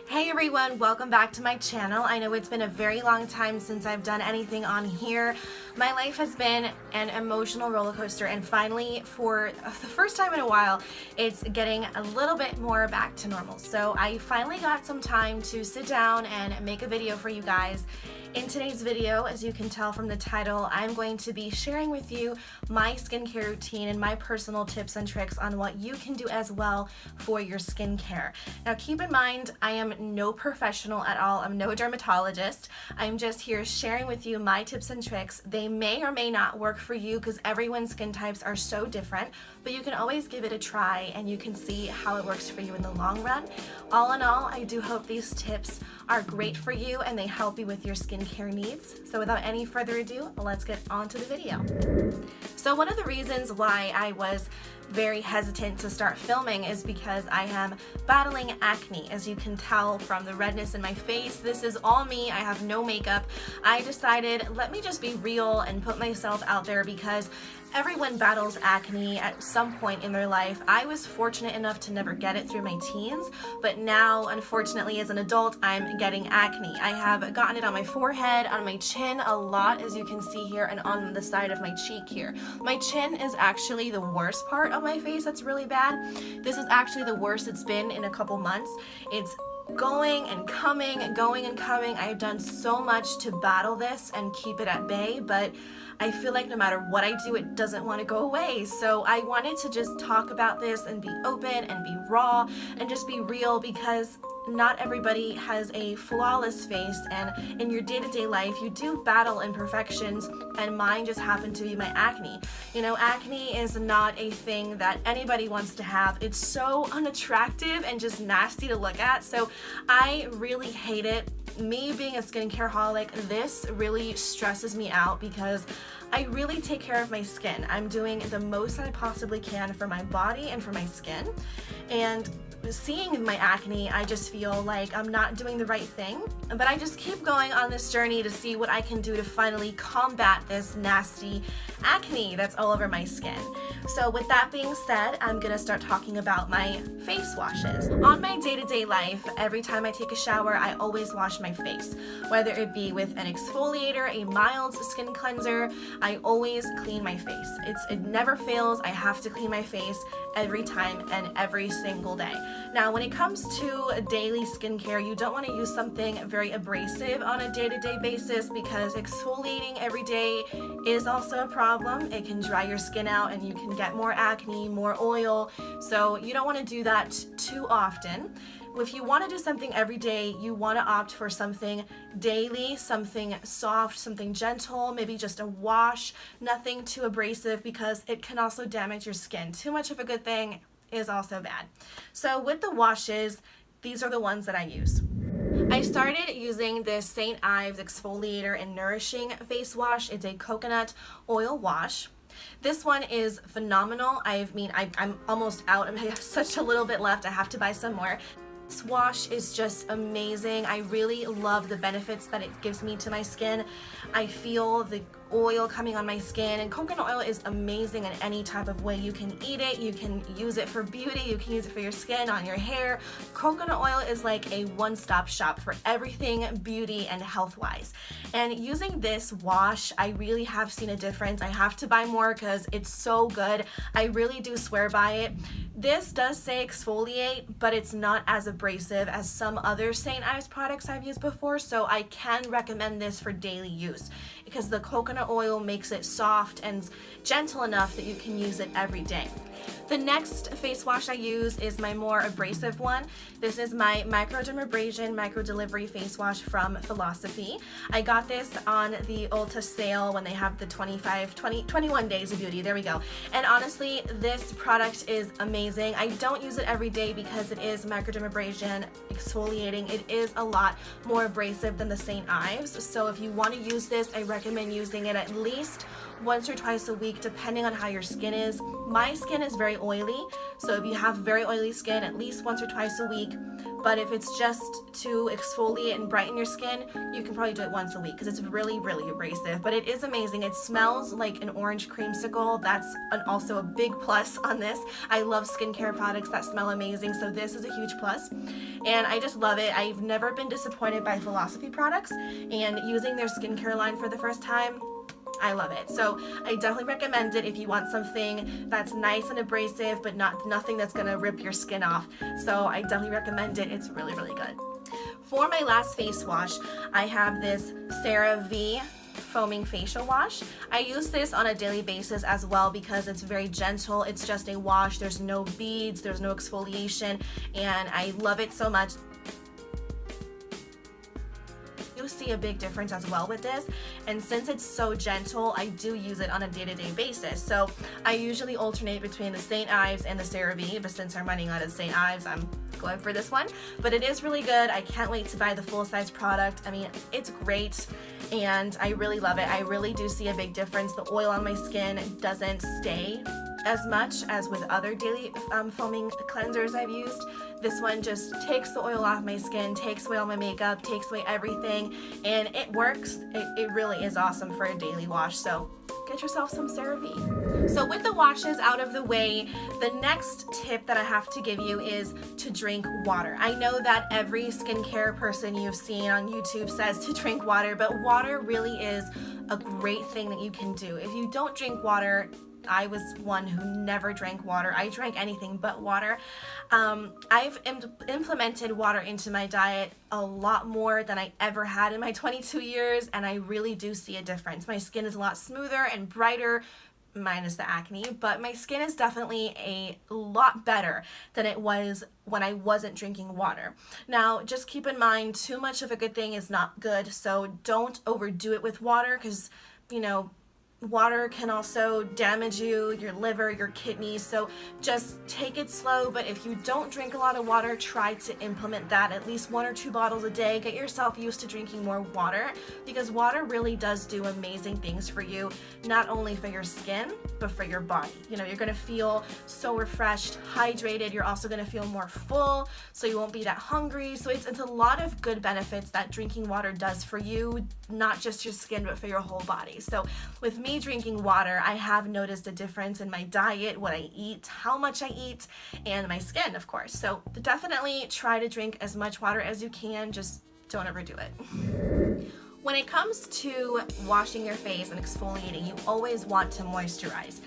Hey everyone, welcome back to my channel. I know it's been a very long time since I've done anything on here. My life has been an emotional roller coaster, and finally, for the first time in a while, it's getting a little bit more back to normal. So I finally got some time to sit down and make a video for you guys. In today's video, as you can tell from the title, I'm going to be sharing with you my skincare routine and my personal tips and tricks on what you can do as well for your skincare. Now keep in mind, I am no professional at all. I'm no dermatologist. I'm just here sharing with you my tips and tricks. They may or may not work for you because everyone's skin types are so different, but you can always give it a try and you can see how it works for you in the long run. All in all, I do hope these tips are great for you and they help you with your skincare needs. So without any further ado, let's get on to the video. So one of the reasons why I was very hesitant to start filming is because I am battling acne. As you can tell from the redness in my face, this is all me. I have no makeup. I decided, let me just be real and put myself out there because everyone battles acne at some point in their life. I was fortunate enough to never get it through my teens, but now, unfortunately, as an adult, I'm getting acne. I have gotten it on my forehead, on my chin a lot, as you can see here, and on the side of my cheek here. My chin is actually the worst part of my face that's really bad. This is actually the worst it's been in a couple months. It's going and coming, going and coming. I have done so much to battle this and keep it at bay, but I feel like no matter what I do, it doesn't want to go away. So I wanted to just talk about this and be open and be raw and just be real, because not everybody has a flawless face, and in your day-to-day life you do battle imperfections, and mine just happened to be my acne. You know, acne is not a thing that anybody wants to have. It's so unattractive and just nasty to look at, so I really hate it. Me being a skincare holic, this really stresses me out because I really take care of my skin. I'm doing the most that I possibly can for my body and for my skin, and seeing my acne, I just feel like I'm not doing the right thing, but I just keep going on this journey to see what I can do to finally combat this nasty acne that's all over my skin. So with that being said, I'm gonna start talking about my face washes. On my day-to-day life, every time I take a shower, I always wash my face. Whether it be with an exfoliator, a mild skin cleanser, I always clean my face. It never fails. I have to clean my face every time and every single day. Now, when it comes to daily skincare, you don't want to use something very abrasive on a day-to-day basis, because exfoliating every day is also a problem. It can dry your skin out and you can get more acne, more oil. So you don't want to do that too often. If you want to do something every day, you want to opt for something daily, something soft, something gentle, maybe just a wash, nothing too abrasive, because it can also damage your skin. Too much of a good thing is also bad. So with the washes, these are the ones that I use. I started using this St. Ives Exfoliator and Nourishing Face Wash. It's a coconut oil wash. This one is phenomenal. I'm almost out. I have such a little bit left. I have to buy some more. This wash is just amazing. I really love the benefits that it gives me to my skin. I feel the oil coming on my skin, and coconut oil is amazing in any type of way. You can eat it, you can use it for beauty, you can use it for your skin, on your hair. Coconut oil is like a one-stop shop for everything beauty and health-wise. And using this wash, I really have seen a difference. I have to buy more because it's so good. I really do swear by it. This does say exfoliate, but it's not as abrasive as some other St. Ives products I've used before, so I can recommend this for daily use because the coconut oil makes it soft and gentle enough that you can use it every day. The next face wash I use is my more abrasive one. This is my Microdermabrasion Micro Delivery Face Wash from Philosophy. I got this on the Ulta sale when they have the 21 days of beauty. There we go. And honestly, this product is amazing. I don't use it every day because it is microdermabrasion exfoliating. It is a lot more abrasive than the St. Ives. So if you want to use this, I recommend using it at least once or twice a week, depending on how your skin is. My skin is very oily, so if you have very oily skin, at least once or twice a week. but if it's just to exfoliate and brighten your skin, you can probably do it once a week because it's really, really abrasive. But it is amazing. It smells like an orange creamsicle. That's also a big plus on this. I love skincare products that smell amazing, so this is a huge plus. And I just love it. I've never been disappointed by Philosophy products, and using their skincare line for the first time, I love it. So I definitely recommend it if you want something that's nice and abrasive, but nothing that's gonna rip your skin off. So I definitely recommend it. It's really, really good. For my last face wash, I have this CeraVe foaming facial wash. I use this on a daily basis as well because it's very gentle. It's just a wash. There's no beads, there's no exfoliation, and I love it so much. See a big difference as well with this, and since it's so gentle, I do use it on a day-to-day basis. So I usually alternate between the St. Ives and the CeraVe, but since I'm running out of St. Ives, I'm going for this one. But it is really good. I can't wait to buy the full-size product. I mean, it's great and I really love it. I really do see a big difference. The oil on my skin doesn't stay as much as with other daily foaming cleansers I've used. This one just takes the oil off my skin, takes away all my makeup, takes away everything, and it works. It really is awesome for a daily wash, so get yourself some CeraVe. So with the washes out of the way, the next tip that I have to give you is to drink water. I know that every skincare person you've seen on YouTube says to drink water, but water really is a great thing that you can do. If you don't drink water, I was one who never drank water. I drank anything but water. I've implemented water into my diet a lot more than I ever had in my 22 years, and I really do see a difference. My skin is a lot smoother and brighter, minus the acne, but my skin is definitely a lot better than it was when I wasn't drinking water. Now, just keep in mind, too much of a good thing is not good, so don't overdo it with water because, you know, water can also damage you, your liver, your kidneys, so just take it slow. But if you don't drink a lot of water, try to implement that at least 1 or 2 bottles a day. Get yourself used to drinking more water because water really does do amazing things for you, not only for your skin, but for your body. You know, you're gonna feel so refreshed, hydrated. You're also gonna feel more full, so you won't be that hungry. So it's a lot of good benefits that drinking water does for you, not just your skin, but for your whole body. So with me drinking water, I have noticed a difference in my diet, what I eat, how much I eat, and my skin, of course. So definitely try to drink as much water as you can, just don't overdo it. When it comes to washing your face and exfoliating, you always want to moisturize.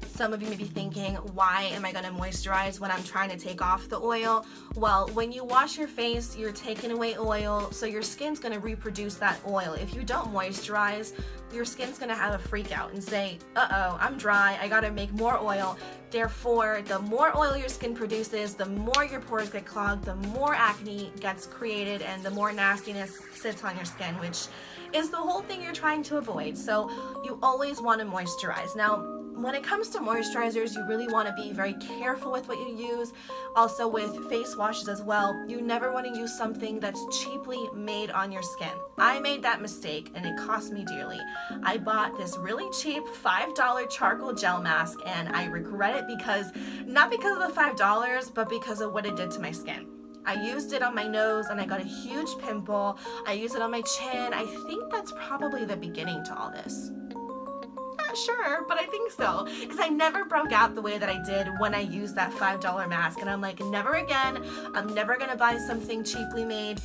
Some of you may be thinking, why am I going to moisturize when I'm trying to take off the oil? Well, when you wash your face, you're taking away oil, so your skin's going to reproduce that oil. If you don't moisturize, your skin's going to have a freak out and say, uh-oh, I'm dry, I got to make more oil. Therefore, the more oil your skin produces, the more your pores get clogged, the more acne gets created, and the more nastiness sits on your skin, which is the whole thing you're trying to avoid. So you always want to moisturize. Now, when it comes to moisturizers, you really want to be very careful with what you use. Also with face washes as well, you never want to use something that's cheaply made on your skin. I made that mistake and it cost me dearly. I bought this really cheap $5 charcoal gel mask and I regret it because, not because of the $5, but because of what it did to my skin. I used it on my nose and I got a huge pimple. I used it on my chin. I think that's probably the beginning to all this. Not sure, but I think so, because I never broke out the way that I did when I used that $5 mask, and I'm like, never again. I'm never gonna buy something cheaply made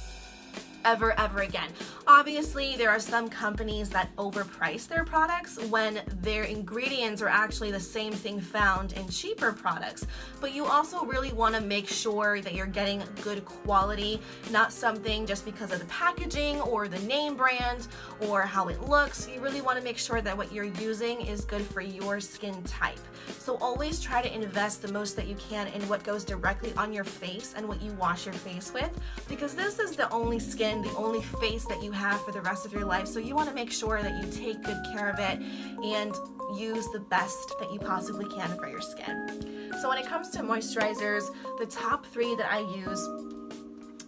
ever again. Obviously, there are some companies that overprice their products when their ingredients are actually the same thing found in cheaper products. But you also really want to make sure that you're getting good quality, not something just because of the packaging or the name brand or how it looks. You really want to make sure that what you're using is good for your skin type. So always try to invest the most that you can in what goes directly on your face and what you wash your face with, because this is the only skin, the only face that you have for the rest of your life. So you want to make sure that you take good care of it and use the best that you possibly can for your skin. So when it comes to moisturizers, the top 3 that I use,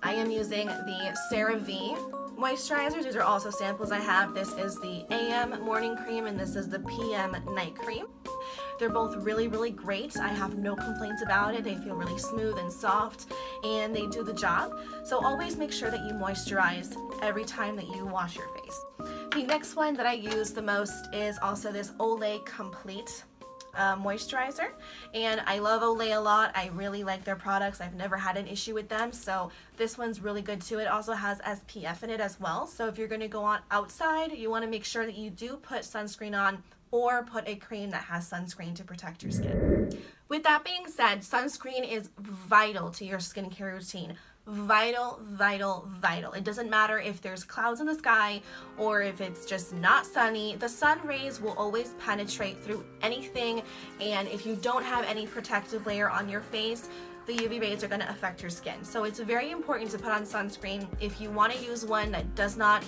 I am using the CeraVe moisturizers. These are also samples I have. This is the AM morning cream and this is the PM night cream. They're both really, really great. I have no complaints about it. They feel really smooth and soft, and they do the job. So always make sure that you moisturize every time that you wash your face. The next one that I use the most is also this Olay Complete moisturizer, and I love Olay a lot. I really like their products. I've never had an issue with them, so this one's really good too. It also has SPF in it as well, so if you're going to go on outside, you want to make sure that you do put sunscreen on or put a cream that has sunscreen to protect your skin. With that being said, sunscreen is vital to your skincare routine. Vital, vital, vital. It doesn't matter if there's clouds in the sky or if it's just not sunny. The sun rays will always penetrate through anything, and if you don't have any protective layer on your face, the UV rays are going to affect your skin. So it's very important to put on sunscreen. If you want to use one that does not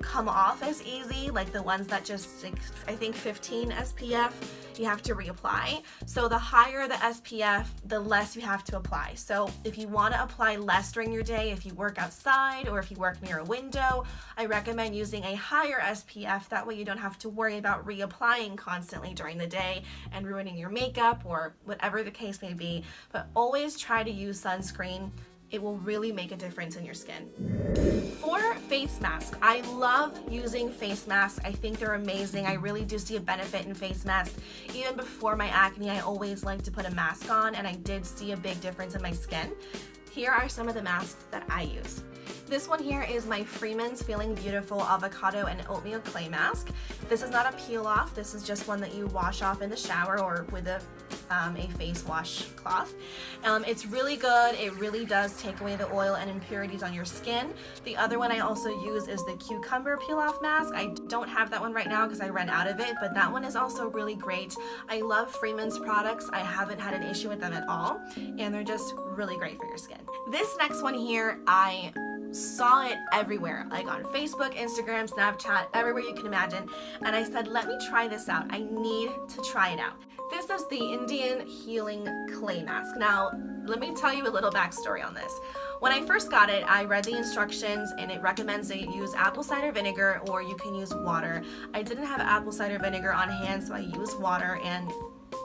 come off as easy, like the ones that just, like, I think 15 SPF, you have to reapply. So the higher the SPF, the less you have to apply. So if you want to apply less during your day, if you work outside or if you work near a window, I recommend using a higher SPF. That way you don't have to worry about reapplying constantly during the day and ruining your makeup or whatever the case may be. But always try to use sunscreen. It will really make a difference in your skin. For face masks, I love using face masks. I think they're amazing. I really do see a benefit in face masks. Even before my acne, I always like to put a mask on, and I did see a big difference in my skin. Here are some of the masks that I use. This one here is my Freeman's Feeling Beautiful Avocado and Oatmeal Clay Mask. This is not a peel off. This is just one that you wash off in the shower or with a face wash cloth. It's really good. It really does take away the oil and impurities on your skin. The other one I also use is the Cucumber Peel Off Mask. I don't have that one right now because I ran out of it, but that one is also really great. I love Freeman's products. I haven't had an issue with them at all, and they're just really great for your skin. This next one here, I saw it everywhere, like on Facebook, Instagram, Snapchat, everywhere you can imagine, and I said, let me try this out. I need to try it out. This is the Indian Healing Clay Mask. Now, let me tell you a little backstory on this. When I first got it, I read the instructions, and it recommends that you use apple cider vinegar or you can use water. I didn't have apple cider vinegar on hand, so I used water, and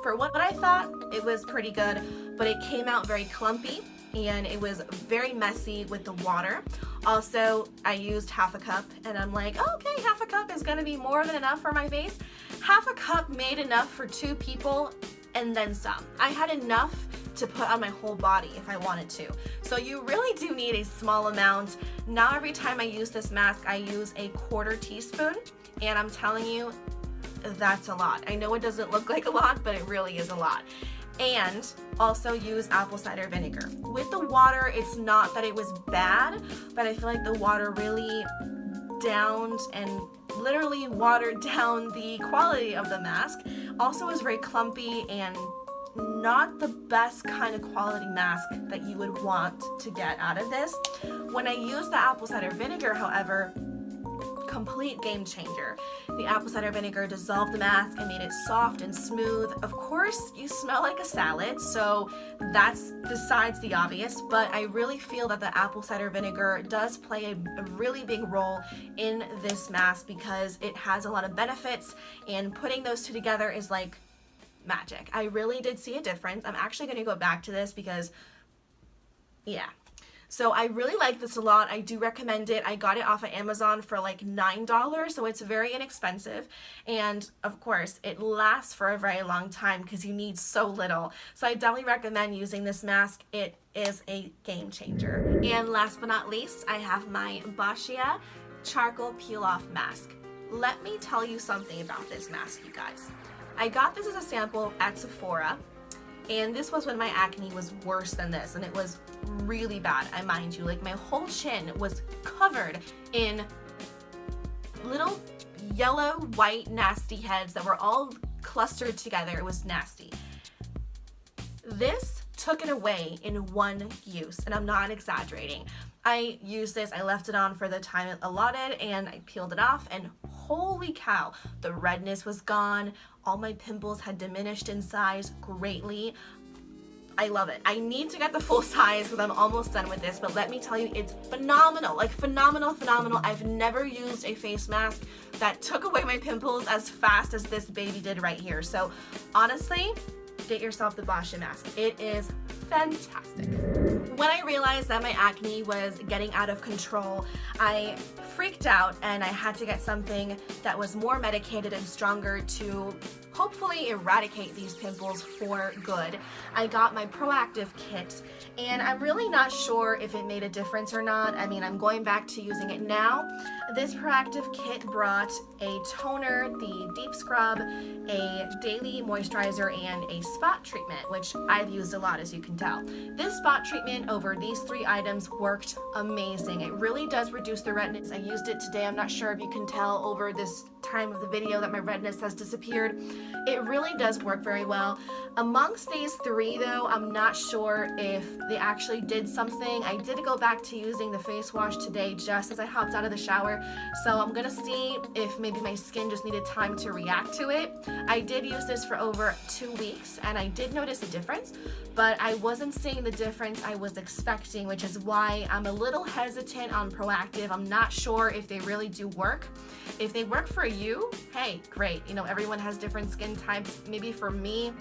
for what I thought, it was pretty good, but it came out very clumpy, and it was very messy with the water. Also, I used half a cup, and I'm like, oh, okay, half a cup is gonna be more than enough for my face. Half a cup made enough for 2 people and then some. I had enough to put on my whole body if I wanted to. So you really do need a small amount. Now every time I use this mask, I use a 1/4 teaspoon, and I'm telling you, that's a lot. I know it doesn't look like a lot, but it really is a lot. And also use apple cider vinegar. With the water, it's not that it was bad, but I feel like the water really downed and literally watered down the quality of the mask. Also was very clumpy and not the best kind of quality mask that you would want to get out of this. When I used the apple cider vinegar, however, complete game changer. The apple cider vinegar dissolved the mask and made it soft and smooth. Of course, you smell like a salad, so that's besides the obvious, but I really feel that the apple cider vinegar does play a really big role in this mask because it has a lot of benefits, and putting those two together is like magic. I really did see a difference. I'm actually going to go back to this because, yeah. So I really like this a lot. I do recommend it. I got it off of Amazon for like $9, so it's very inexpensive. And of course, it lasts for a very long time because you need so little. So I definitely recommend using this mask. It is a game changer. And last but not least, I have my Bashia Charcoal Peel Off Mask. Let me tell you something about this mask, you guys. I got this as a sample at Sephora. And this was when my acne was worse than this, and it was really bad, I mind you. Like, my whole chin was covered in little yellow, white, nasty heads that were all clustered together. It was nasty. This took it away in one use, and I'm not exaggerating. I used this, I left it on for the time allotted, and I peeled it off, and holy cow, the redness was gone. All my pimples had diminished in size greatly. I love it. I need to get the full size because I'm almost done with this, but let me tell you, it's phenomenal. Like phenomenal. I've never used a face mask that took away my pimples as fast as this baby did right here. So honestly, get yourself the Boscia mask. It is fantastic. When I realized that my acne was getting out of control, I freaked out and I had to get something that was more medicated and stronger to hopefully eradicate these pimples for good. I got my Proactive kit and I'm really not sure if it made a difference or not. I mean, I'm going back to using it now. This Proactive kit brought a toner, the deep scrub, a daily moisturizer, and a spot treatment, which I've used a lot, as you can tell. This spot treatment over these 3 items worked amazing. It really does reduce the redness. I used it today. I'm not sure if you can tell over this time of the video that my redness has disappeared. It really does work very well. Amongst these 3 though, I'm not sure if they actually did something. I did go back to using the face wash today just as I hopped out of the shower, so I'm gonna see if maybe my skin just needed time to react to it. I did use this for over 2 weeks and I did notice a difference, but I wasn't seeing the difference I was expecting, which is why I'm a little hesitant on Proactive. I'm not sure if they really do work. If they work for you, hey, great. You know, everyone has different skin types. Maybe for me,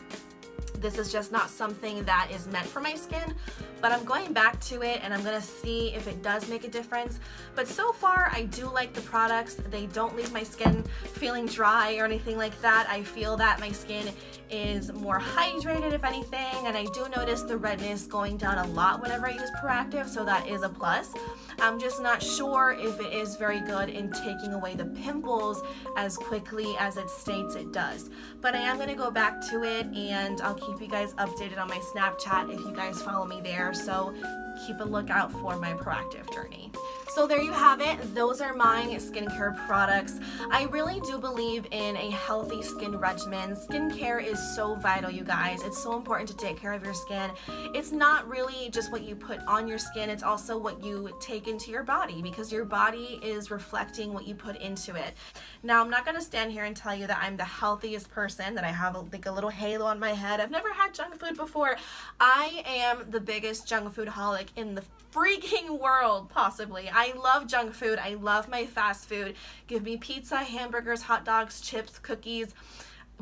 this is just not something that is meant for my skin, but I'm going back to it and I'm gonna see if it does make a difference. But so far, I do like the products. They don't leave my skin feeling dry or anything like that. I feel that my skin is more hydrated, if anything, and I do notice the redness going down a lot whenever I use Proactive, so that is a plus. I'm just not sure if it is very good in taking away the pimples as quickly as it states it does. But I am going to go back to it and I'll keep you guys updated on my Snapchat if you guys follow me there. So keep a lookout for my Proactive journey. So there you have it. Those are my skincare products. I really do believe in a healthy skin regimen. Skincare is so vital, you guys. It's so important to take care of your skin. It's not really just what you put on your skin, it's also what you take into your body, because your body is reflecting what you put into it. Now, I'm not going to stand here and tell you that I'm the healthiest person, that I have like a little halo on my head. I've never had junk food before. I am the biggest junk food holic in the freaking world, possibly. I love junk food. I love my fast food. Give me pizza, hamburgers, hot dogs, chips, cookies,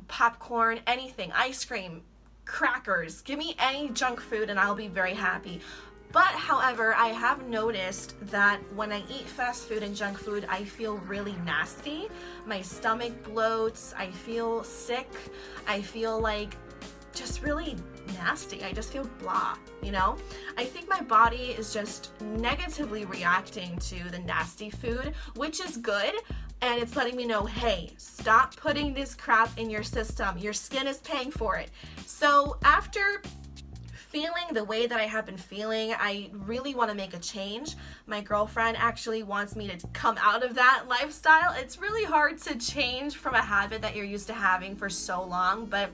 popcorn, anything, ice cream, crackers. Give me any junk food and I'll be very happy. But however, I have noticed that when I eat fast food and junk food, I feel really nasty. My stomach bloats. I feel sick. I feel like just really nasty. I just feel blah, you know? I think my body is just negatively reacting to the nasty food, which is good. And it's letting me know, hey, stop putting this crap in your system. Your skin is paying for it. So after feeling the way that I have been feeling, I really want to make a change. My girlfriend actually wants me to come out of that lifestyle. It's really hard to change from a habit that you're used to having for so long, but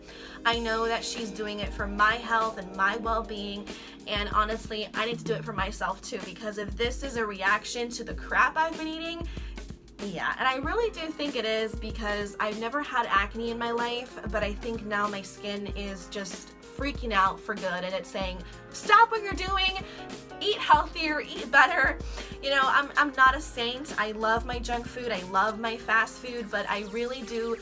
I know that she's doing it for my health and my well-being, and honestly, I need to do it for myself too, because if this is a reaction to the crap I've been eating, yeah, and I really do think it is, because I've never had acne in my life, but I think now my skin is just freaking out for good, and it's saying, stop what you're doing, eat healthier, eat better. You know, I'm not a saint. I love my junk food, I love my fast food, but I really do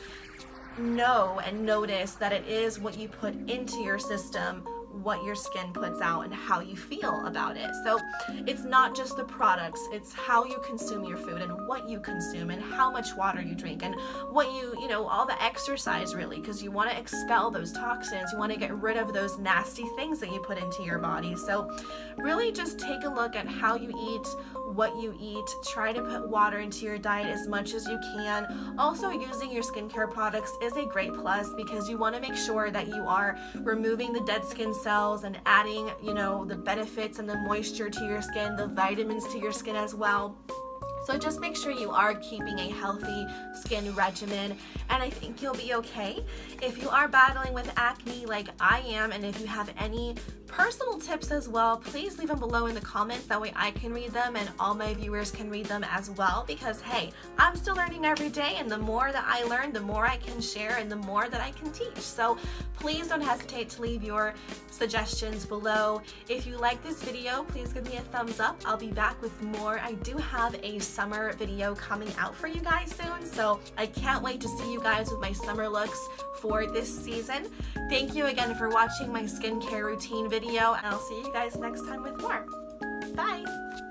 know and notice that it is what you put into your system, what your skin puts out, and how you feel about it. So it's not just the products, it's how you consume your food and what you consume and how much water you drink and what you know, all the exercise really, because you want to expel those toxins, you want to get rid of those nasty things that you put into your body. So really just take a look at how you eat, what you eat, try to put water into your diet as much as you can. Also, using your skincare products is a great plus, because you want to make sure that you are removing the dead skin cells and adding, you know, the benefits and the moisture to your skin, the vitamins to your skin as well. So just make sure you are keeping a healthy skin regimen, and I think you'll be okay. If you are battling with acne like I am, and if you have any personal tips as well, please leave them below in the comments. That way I can read them and all my viewers can read them as well, because hey, I'm still learning every day, and the more that I learn, the more I can share and the more that I can teach. So please don't hesitate to leave your suggestions below. If you like this video, please give me a thumbs up. I'll be back with more. I do have a summer video coming out for you guys soon, so I can't wait to see you guys with my summer looks for this season. Thank you again for watching my skincare routine video, and I'll see you guys next time with more. Bye!